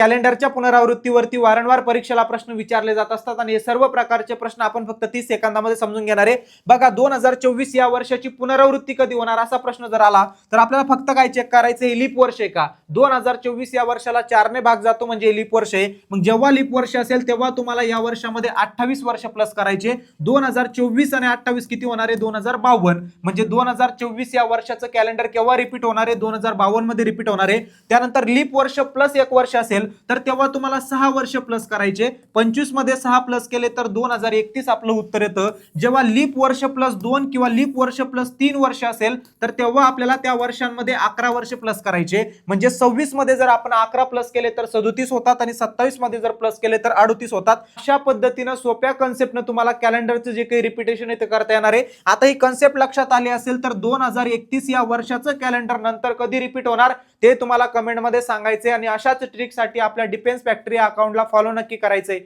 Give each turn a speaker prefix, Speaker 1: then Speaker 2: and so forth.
Speaker 1: कॅलेंडरच्या पुनरावृत्तीवरती वारंवार परीक्षेला प्रश्न विचारले जात असतात आणि हे सर्व प्रकारचे प्रश्न आपण फक्त 30 सेकंदामध्ये समजून घेणार आहे। बघा 2024 या वर्षाची पुनरावृत्ती कधी होणार असा प्रश्न जर आला तर आपल्याला फक्त काय चेक करायचं आहे, लीप वर्ष आहे का। 2024 या वर्षाला 4 ने भाग जातो म्हणजे लीप वर्ष आहे। मग जेव्हा लीप वर्ष असेल तेव्हा तुम्हाला या वर्षामध्ये 28 वर्ष प्लस करायचे। 2024 आणि 28 किती होणार आहे, 2052, म्हणजे 2024 या वर्षाचं कॅलेंडर केव्हा रिपीट होणार आहे, 2052 मध्ये रिपीट होणार आहे। त्यानंतर लीप वर्ष प्लस 1 वर्ष असेल तर तेव्हा तुम्हाला 6 वर्ष प्लस करायचे। 25 मध्ये 6 प्लस केले तर 2031 आपलं उत्तर येतं। जेव्हा लीप वर्ष प्लस 2 किंवा लीप वर्ष प्लस 3 वर्ष असेल तर तेव्हा आपल्याला त्या वर्षांमध्ये 11 वर्ष प्लस करायचे। म्हणजे 26 मध्ये जर आपण 11 प्लस केले तर 37 होतात आणि 27 मध्ये जर प्लस केले तर 38 होतात। अशा पद्धतीने सोप्या कन्सेप्टने तुम्हाला कॅलेंडरचं जे काही रिपीटेशन आहे ते करता येणार आहे। आता ही कन्सेप्ट लक्षात आली असेल तर 2031 या वर्षाचं कॅलेंडर नंतर कधी रिपीट होणार ते तुम्हाला कमेंटमध्ये सांगायचे आणि अशाच ट्रिकसाठी आपल्या डिफेन्स फॅक्टरी अकाउंटला फॉलो नक्की करायचंय।